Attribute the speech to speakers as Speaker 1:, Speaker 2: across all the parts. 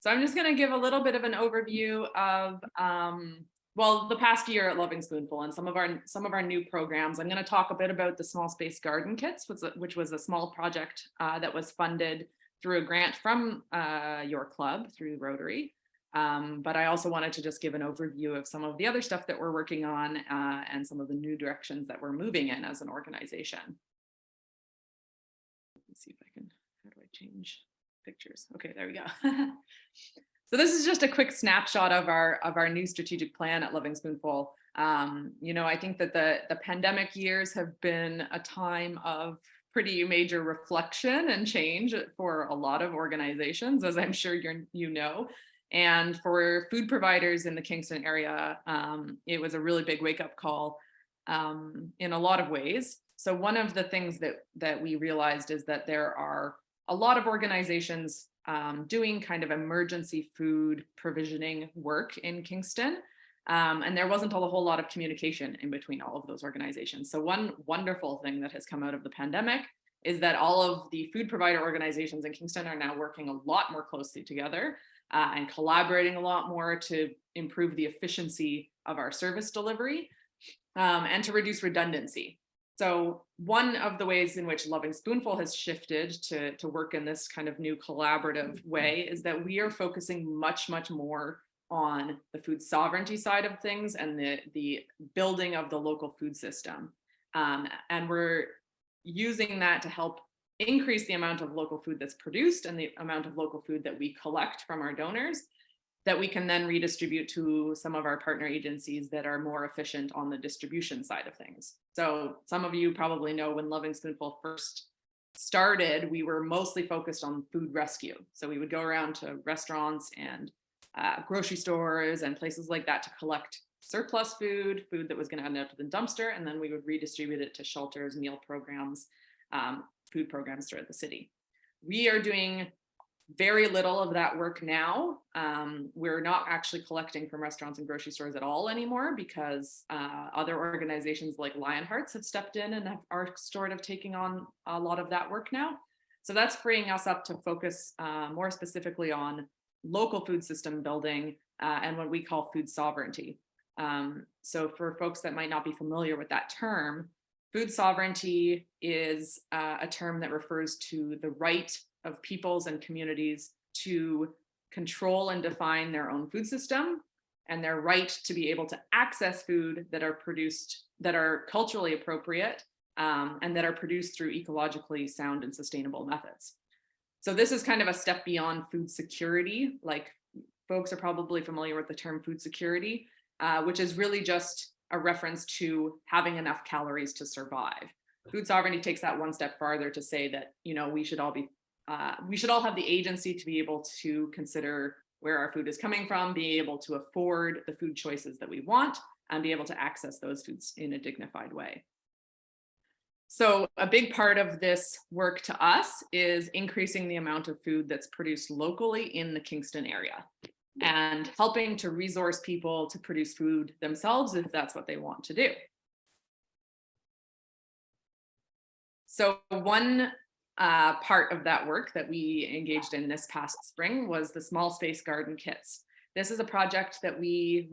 Speaker 1: So I'm just going to give a little bit of an overview of well, the past year at Loving Spoonful and some of our new programs. I'm going to talk a bit about the small space garden kits, which was a small project that was funded through a grant from your club through Rotary. But I also wanted to just give an overview of some of the other stuff that we're working on and some of the new directions that we're moving in as an organization. Let's see if I can, how do I change pictures? Okay, there we go. So this is just a quick snapshot of our new strategic plan at Loving Spoonful. I think that the pandemic years have been a time of pretty major reflection and change for a lot of organizations, as I'm sure you know. And for food providers in the Kingston area, it was a really big wake-up call in a lot of ways. So one of the things that we realized is that there are a lot of organizations doing kind of emergency food provisioning work in Kingston. And there wasn't a whole lot of communication in between all of those organizations. So one wonderful thing that has come out of the pandemic is that all of the food provider organizations in Kingston are now working a lot more closely together and collaborating a lot more to improve the efficiency of our service delivery and to reduce redundancy. So one of the ways in which Loving Spoonful has shifted to work in this kind of new collaborative way is that we are focusing much more on the food sovereignty side of things and the building of the local food system. And we're using that to help increase the amount of local food that's produced and the amount of local food that we collect from our donors that we can then redistribute to some of our partner agencies that are more efficient on the distribution side of things. So some of you probably know when Loving Spoonful first started, we were mostly focused on food rescue. So we would go around to restaurants and grocery stores and places like that to collect surplus food that was going to end up in the dumpster, and then we would redistribute it to shelters, meal programs, food programs throughout the city. We are doing very little of that work now. We're not actually collecting from restaurants and grocery stores at all anymore because other organizations like Lionhearts have stepped in and are sort of taking on a lot of that work now. So that's freeing us up to focus more specifically on local food system building and what we call food sovereignty. So for folks that might not be familiar with that term, food sovereignty is a term that refers to the right of peoples and communities to control and define their own food system and their right to be able to access food that are produced, that are culturally appropriate and that are produced through ecologically sound and sustainable methods. So this is kind of a step beyond food security. Like folks are probably familiar with the term food security, which is really just a reference to having enough calories to survive. Food sovereignty takes that one step farther to say that, we should all have the agency to be able to consider where our food is coming from, be able to afford the food choices that we want, and be able to access those foods in a dignified way. So a big part of this work to us is increasing the amount of food that's produced locally in the Kingston area and helping to resource people to produce food themselves if that's what they want to do. So one part of that work that we engaged in this past spring was the small space garden kits. This is a project that we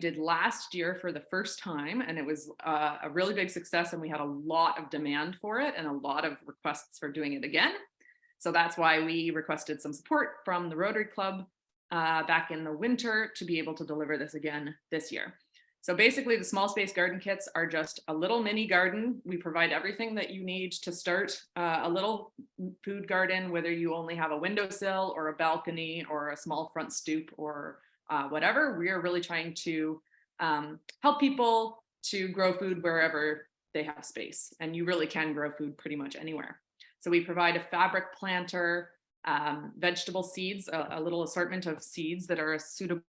Speaker 1: did last year for the first time, and it was a really big success, and we had a lot of demand for it and a lot of requests for doing it again. So that's why we requested some support from the Rotary Club back in the winter to be able to deliver this again this year. So basically the small space garden kits are just a little mini garden. We provide everything that you need to start a little food garden, whether you only have a windowsill or a balcony or a small front stoop or whatever. We are really trying to help people to grow food wherever they have space. And you really can grow food pretty much anywhere. So we provide a fabric planter, vegetable seeds, a little assortment of seeds that are suitable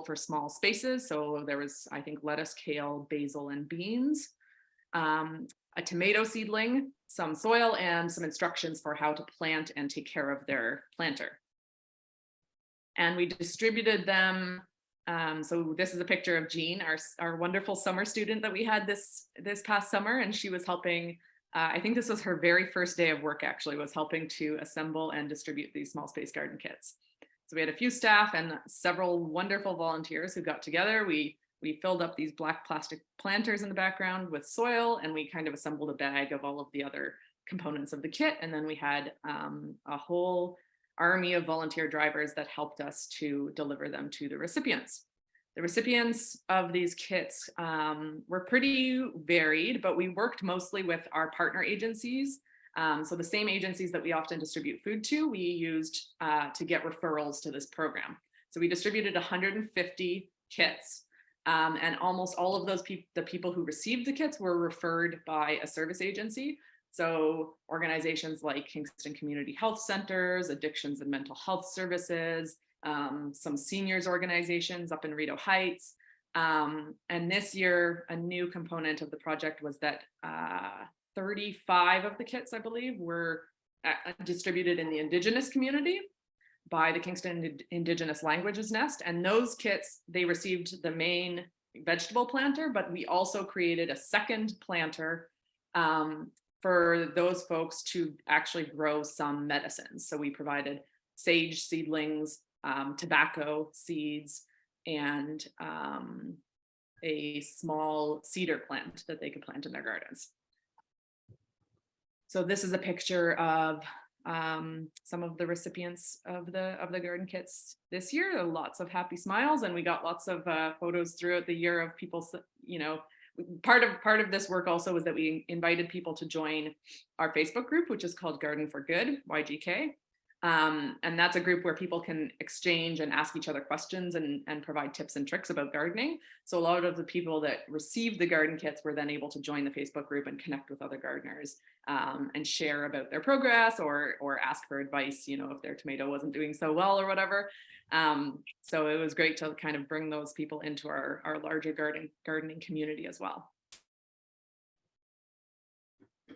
Speaker 1: for small spaces. So there was, I think, lettuce, kale, basil, and beans, a tomato seedling, some soil, and some instructions for how to plant and take care of their planter. And we distributed them. So this is a picture of Jean, our wonderful summer student that we had this past summer, and she was helping. I think this was her very first day of work, actually, was helping to assemble and distribute these small space garden kits. So we had a few staff and several wonderful volunteers who got together. We filled up these black plastic planters in the background with soil, and we kind of assembled a bag of all of the other components of the kit. And then we had a whole army of volunteer drivers that helped us to deliver them to the recipients. The recipients of these kits were pretty varied, but we worked mostly with our partner agencies. So the same agencies that we often distribute food to, we used to get referrals to this program. So we distributed 150 kits, and almost all of those the people who received the kits were referred by a service agency. So organizations like Kingston Community Health Centers, Addictions and Mental Health Services, some seniors organizations up in Rideau Heights. And this year, a new component of the project was that 35 of the kits, I believe, were distributed in the Indigenous community by the Kingston Indigenous Languages Nest. And those kits, they received the main vegetable planter, but we also created a second planter for those folks to actually grow some medicines. So we provided sage seedlings, tobacco seeds, and a small cedar plant that they could plant in their gardens. So this is a picture of some of the recipients of the garden kits this year. Lots of happy smiles, and we got lots of photos throughout the year of people, you know. Part of this work also was that we invited people to join our Facebook group, which is called Garden for Good, YGK. And that's a group where people can exchange and ask each other questions and provide tips and tricks about gardening. So a lot of the people that received the garden kits were then able to join the Facebook group and connect with other gardeners and share about their progress or ask for advice, you know, if their tomato wasn't doing so well or whatever. So it was great to kind of bring those people into our larger gardening community as well.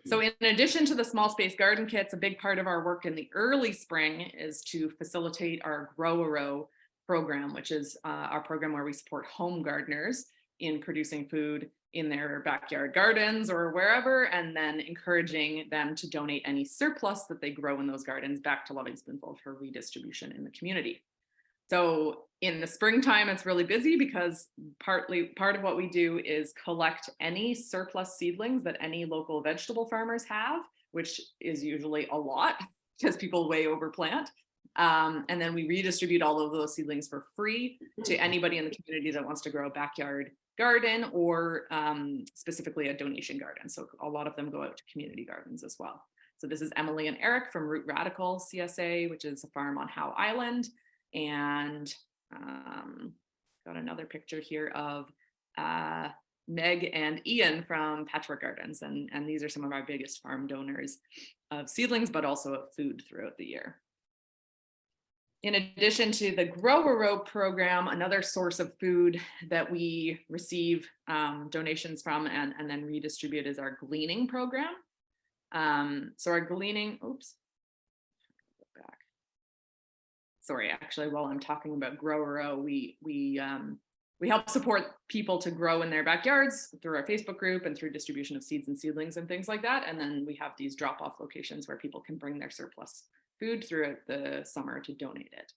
Speaker 1: So in addition to the small space garden kits, a big part of our work in the early spring is to facilitate our Grow a Row program, which is our program where we support home gardeners in producing food in their backyard gardens or wherever, and then encouraging them to donate any surplus that they grow in those gardens back to Loving Spoonful for redistribution in the community. So in the springtime, it's really busy because part of what we do is collect any surplus seedlings that any local vegetable farmers have, which is usually a lot because people way overplant. And then we redistribute all of those seedlings for free to anybody in the community that wants to grow a backyard garden or specifically a donation garden. So a lot of them go out to community gardens as well. So this is Emily and Eric from Root Radical CSA, which is a farm on Howe Island. And got another picture here of Meg and Ian from Patchwork Gardens. And these are some of our biggest farm donors of seedlings, but also of food throughout the year. In addition to the Grow a Row program, another source of food that we receive donations from and then redistribute is our gleaning program. So our gleaning, sorry, actually, while I'm talking about Grow a Row, we help support people to grow in their backyards through our Facebook group and through distribution of seeds and seedlings and things like that. And then we have these drop-off locations where people can bring their surplus food throughout the summer to donate it.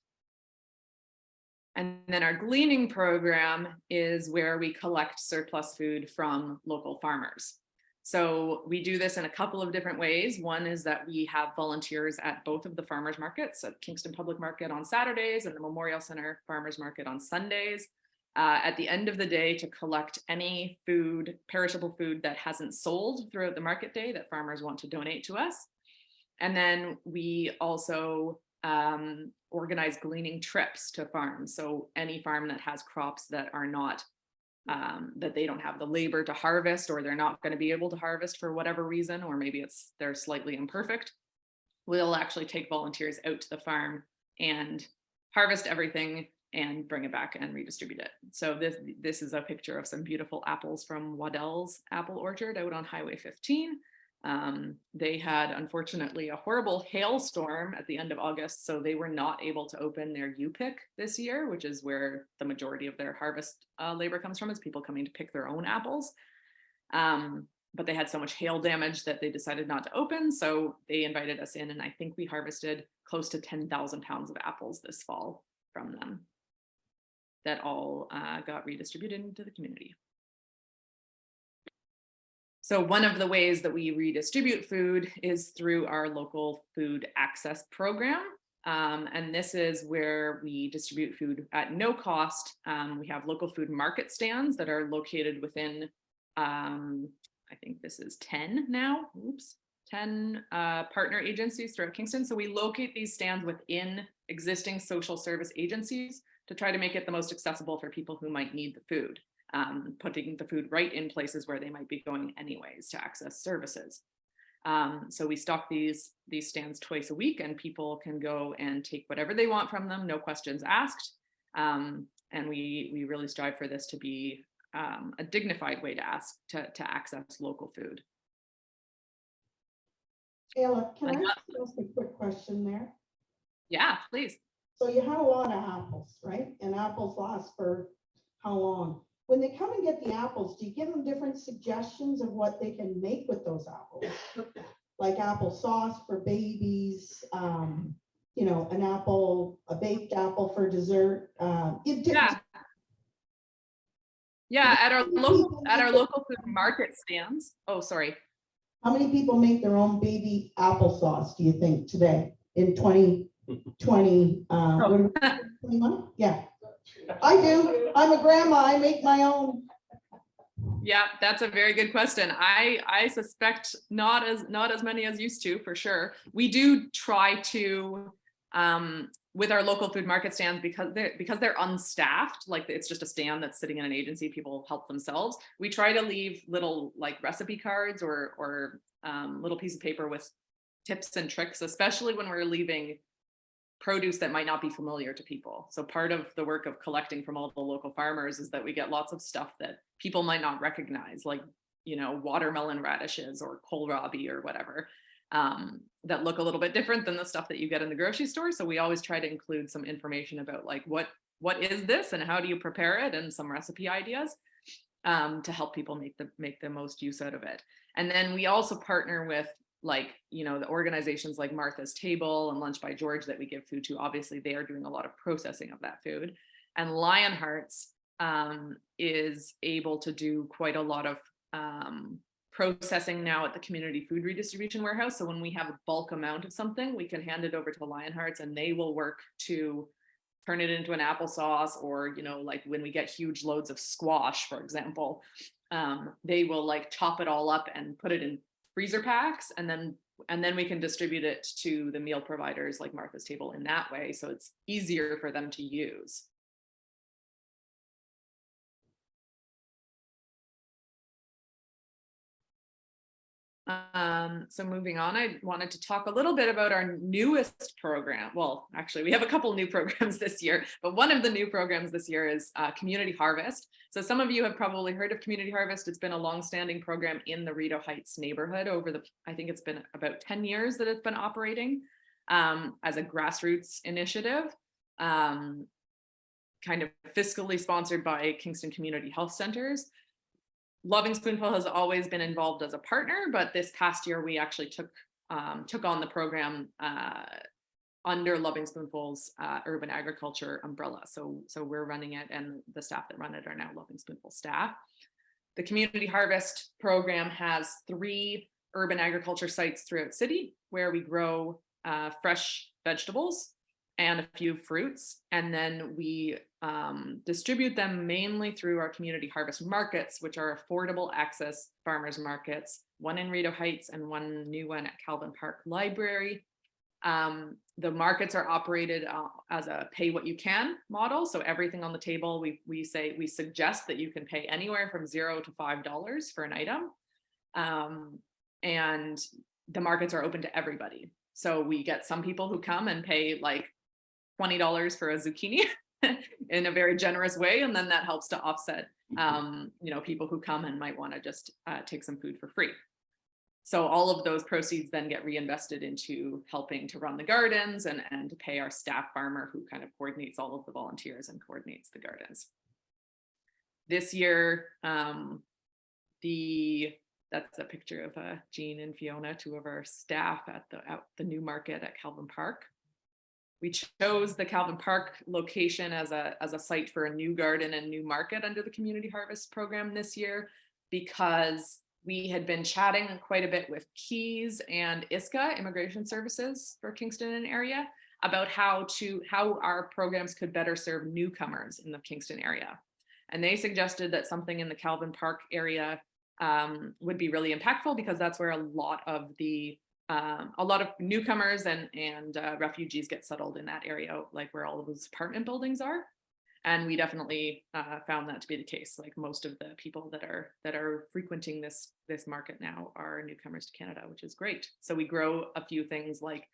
Speaker 1: And then our gleaning program is where we collect surplus food from local farmers. So we do this in a couple of different ways. One is that we have volunteers at both of the farmers markets, at Kingston Public Market on Saturdays and the Memorial Center Farmers Market on Sundays, at the end of the day to collect any food, perishable food that hasn't sold throughout the market day that farmers want to donate to us. And then we also organize gleaning trips to farms. So any farm that has crops that are not that they don't have the labor to harvest, or they're not going to be able to harvest for whatever reason, or maybe they're slightly imperfect, we'll actually take volunteers out to the farm and harvest everything and bring it back and redistribute it. So this is a picture of some beautiful apples from Waddell's apple orchard out on Highway 15. They had, unfortunately, a horrible hailstorm at the end of August, so they were not able to open their U-pick this year, which is where the majority of their harvest labor comes from, is people coming to pick their own apples. but they had so much hail damage that they decided not to open. So they invited us in, and I think we harvested close to 10,000 pounds of apples this fall from them that all got redistributed into the community. So one of the ways that we redistribute food is through our local food access program. And this is where we distribute food at no cost. We have local food market stands that are located within, I think this is 10 now, 10 partner agencies throughout Kingston. So we locate these stands within existing social service agencies to try to make it the most accessible for people who might need the food, putting the food right in places where they might be going anyways to access services. So we stock these stands twice a week, and people can go and take whatever they want from them, no questions asked. And we really strive for this to be a dignified way to access local food.
Speaker 2: Ayla, can I ask a quick question there?
Speaker 1: Yeah, please.
Speaker 2: So you had a lot of apples, right? And apples last for how long? When they come and get the apples, do you give them different suggestions of what they can make with those apples? Like apple sauce for babies, you know, a baked apple for dessert.
Speaker 1: Yeah, at our local food market stands. Oh, sorry.
Speaker 2: How many people make their own baby applesauce, do you think, today in 2020? 21? Yeah, I do. I'm a grandma. I make my own.
Speaker 1: Yeah, that's a very good question. I suspect not as many as used to, for sure. We do try to with our local food market stands, because they're unstaffed, like it's just a stand that's sitting in an agency, people help themselves. We try to leave little like recipe cards or little piece of paper with tips and tricks, especially when we're leaving produce that might not be familiar to people. So part of the work of collecting from all the local farmers is that we get lots of stuff that people might not recognize, like, you know, watermelon radishes or kohlrabi or whatever, that look a little bit different than the stuff that you get in the grocery store. So we always try to include some information about like what is this and how do you prepare it, and some recipe ideas to help people make the most use out of it. And then we also partner with, like, you know, the organizations like Martha's Table and Lunch by George that we give food to. Obviously they are doing a lot of processing of that food, and Lionhearts is able to do quite a lot of processing now at the community food redistribution warehouse. So when we have a bulk amount of something, we can hand it over to Lionhearts, and they will work to turn it into an applesauce, or, you know, like when we get huge loads of squash, for example, they will like chop it all up and put it in freezer packs, and then we can distribute it to the meal providers like Martha's Table in that way, so it's easier for them to use. So moving on, I wanted to talk a little bit about our newest program. Well, actually, we have a couple new programs this year, but one of the new programs this year is Community Harvest. So some of you have probably heard of Community Harvest. It's been a long-standing program in the Rideau Heights neighborhood I think it's been about 10 years that it's been operating as a grassroots initiative, kind of fiscally sponsored by Kingston Community Health Centers. Loving Spoonful has always been involved as a partner, but this past year we actually took on the program under Loving Spoonful's urban agriculture umbrella. So we're running it, and the staff that run it are now Loving Spoonful staff. The Community Harvest program has 3 urban agriculture sites throughout the city where we grow fresh vegetables and a few fruits, and then we distribute them mainly through our community harvest markets, which are affordable access farmers markets, one in Rideau Heights and one new one at Calvin Park Library. The markets are operated as a pay what you can model, so everything on the table, we suggest that you can pay anywhere from $0 to $5 for an item, and the markets are open to everybody. So we get some people who come and pay like $20 for a zucchini in a very generous way, and then that helps to offset you know, people who come and might want to just take some food for free. So all of those proceeds then get reinvested into helping to run the gardens and to pay our staff farmer, who kind of coordinates all of the volunteers and coordinates the gardens. This year, the That's a picture of Jean and Fiona, two of our staff at the new market at Calvin Park. We chose the Calvin Park location as a site for a new garden and new market under the Community Harvest Program this year, because we had been chatting quite a bit with Keys and ISCA, Immigration Services for Kingston and area, about how our programs could better serve newcomers in the Kingston area. And they suggested that something in the Calvin Park area would be really impactful, because that's where a lot of newcomers and refugees get settled in that area, like where all of those apartment buildings are. And we definitely found that to be the case. Like most of the people that are frequenting this market now are newcomers to Canada, which is great. So we grow a few things like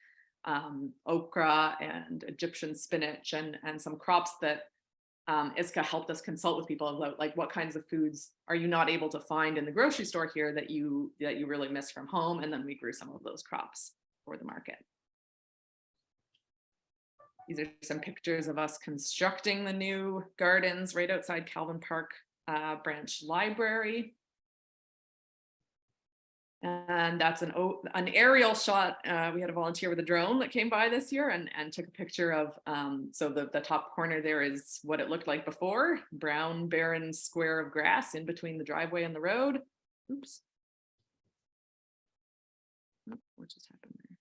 Speaker 1: okra and Egyptian spinach and some crops that ISCA helped us consult with people about, like, what kinds of foods are you not able to find in the grocery store here that you really miss from home, and then we grew some of those crops for the market. These are some pictures of us constructing the new gardens right outside Calvin Park branch library. And that's an aerial shot. We had a volunteer with a drone that came by this year and took a picture of, so the top corner there is what it looked like before, brown barren square of grass in between the driveway and the road. Oops. Oh, what just happened there?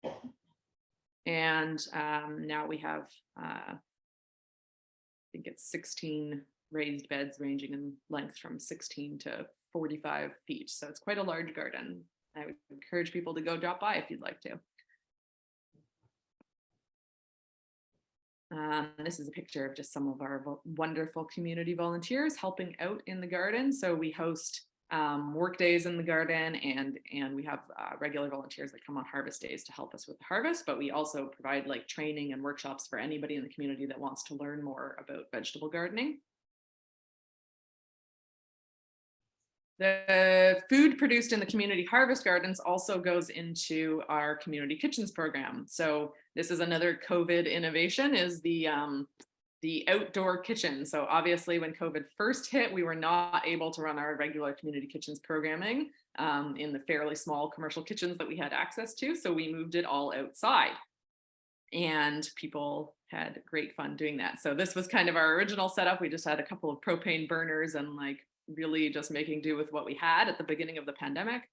Speaker 1: Sorry. And now we have, I think it's 16 raised beds ranging in length from 16 to 45 feet. So it's quite a large garden. I would encourage people to go drop by if you'd like to. This is a picture of just some of our wonderful community volunteers helping out in the garden. So we host work days in the garden, and we have regular volunteers that come on harvest days to help us with the harvest, but we also provide like training and workshops for anybody in the community that wants to learn more about vegetable gardening. The food produced in the community harvest gardens also goes into our community kitchens program. So this is another COVID innovation, is the outdoor kitchen. So obviously when COVID first hit, we were not able to run our regular community kitchens programming in the fairly small commercial kitchens that we had access to. So we moved it all outside, and people had great fun doing that. So this was kind of our original setup. We just had a couple of propane burners and like really just making do with what we had at the beginning of the pandemic.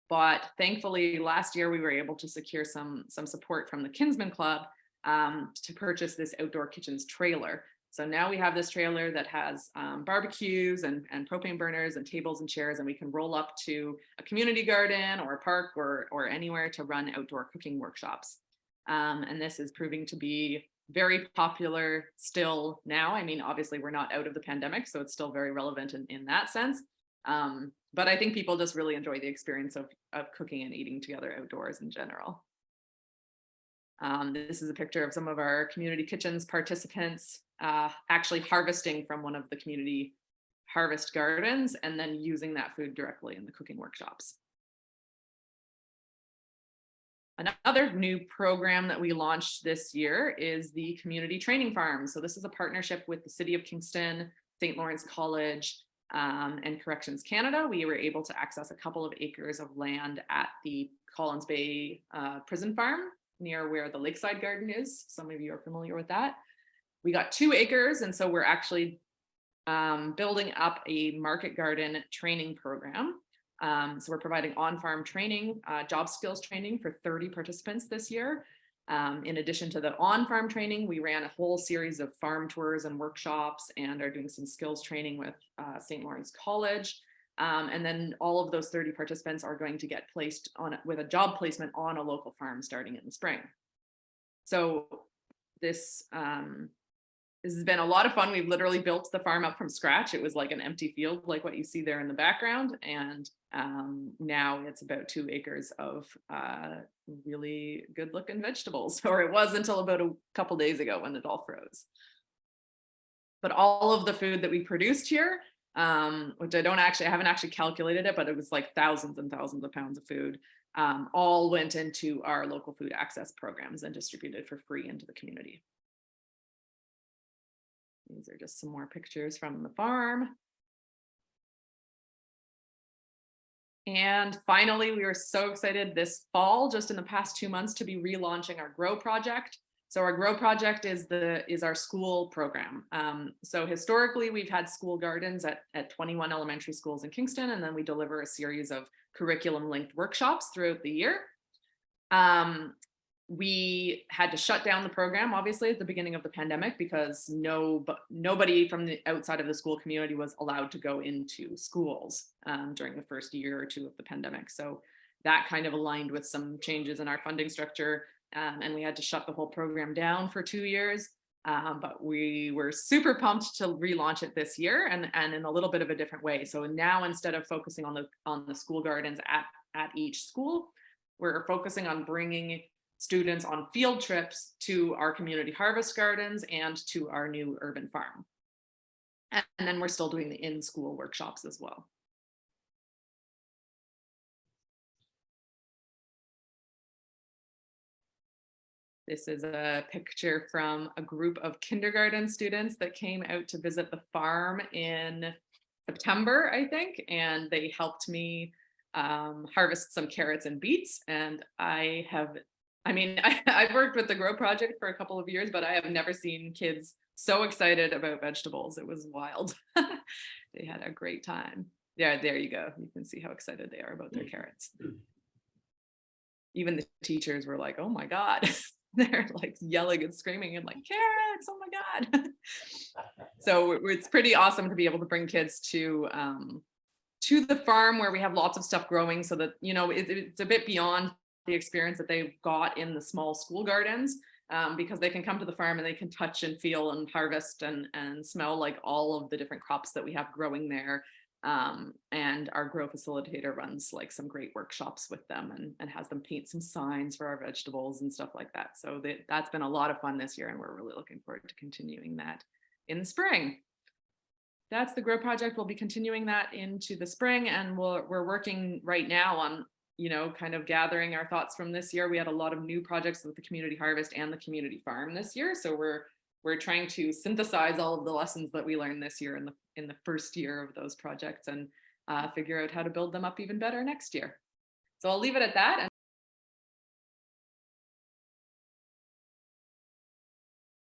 Speaker 1: But thankfully last year we were able to secure some support from the Kinsman Club to purchase this outdoor kitchens trailer. So now we have this trailer that has barbecues and propane burners and tables and chairs, and we can roll up to a community garden or a park or anywhere to run outdoor cooking workshops. And this is proving to be very popular still now. I mean, obviously we're not out of the pandemic, so it's still very relevant in that sense. But I think people just really enjoy the experience of cooking and eating together outdoors in general. This is a picture of some of our community kitchens participants actually harvesting from one of the community harvest gardens and then using that food directly in the cooking workshops. Another new program that we launched this year is the Community Training Farm. So this is a partnership with the City of Kingston, St. Lawrence College, and Corrections Canada. We were able to access a couple of acres of land at the Collins Bay Prison Farm near where the Lakeside Garden is. Some of you are familiar with that. We got 2 acres, and so we're actually building up a market garden training program. So we're providing on-farm training, job skills training for 30 participants this year. In addition to the on-farm training, we ran a whole series of farm tours and workshops and are doing some skills training with St. Lawrence College. And then all of those 30 participants are going to get placed on with a job placement on a local farm starting in the spring. So this has been a lot of fun. We've literally built the farm up from scratch. It was like an empty field, like what you see there in the background. And now it's about 2 acres of really good looking vegetables, or it was until about a couple days ago when it all froze. But all of the food that we produced here, which I haven't actually calculated it, but it was like thousands and thousands of pounds of food, all went into our local food access programs and distributed for free into the community. These are just some more pictures from the farm. And finally, we were so excited this fall, just in the past 2 months, to be relaunching our Grow project. So our Grow project is our school program. So historically, we've had school gardens at 21 elementary schools in Kingston, and then we deliver a series of curriculum-linked workshops throughout the year. We had to shut down the program, obviously, at the beginning of the pandemic because nobody from the outside of the school community was allowed to go into schools during the first year or two of the pandemic. So that kind of aligned with some changes in our funding structure, and we had to shut the whole program down for 2 years. But we were super pumped to relaunch it this year, and in a little bit of a different way. So now, instead of focusing on the school gardens at each school, we're focusing on bringing students on field trips to our community harvest gardens and to our new urban farm. And then we're still doing the in-school workshops as well. This is a picture from a group of kindergarten students that came out to visit the farm in September, I think, and they helped me harvest some carrots and beets. And I've worked with the Grow project for a couple of years, but I have never seen kids so excited about vegetables. It was wild. They had a great time. Yeah, there you go. You can see how excited they are about their carrots. Even the teachers were like, oh my God. They're like yelling and screaming and like, carrots, oh my God. So it's pretty awesome to be able to bring kids to the farm where we have lots of stuff growing, so that, you know, it's a bit beyond the experience that they've got in the small school gardens, because they can come to the farm and they can touch and feel and harvest and smell like all of the different crops that we have growing there. And our Grow facilitator runs like some great workshops with them and has them paint some signs for our vegetables and stuff like that. So that's been a lot of fun this year, and we're really looking forward to continuing that in the spring. That's the Grow project. We'll be continuing that into the spring, and we're working right now on, you know, kind of gathering our thoughts from this year. We had a lot of new projects with the community harvest and the community farm this year. So we're trying to synthesize all of the lessons that we learned this year in the first year of those projects, and figure out how to build them up even better next year. So I'll leave it at that.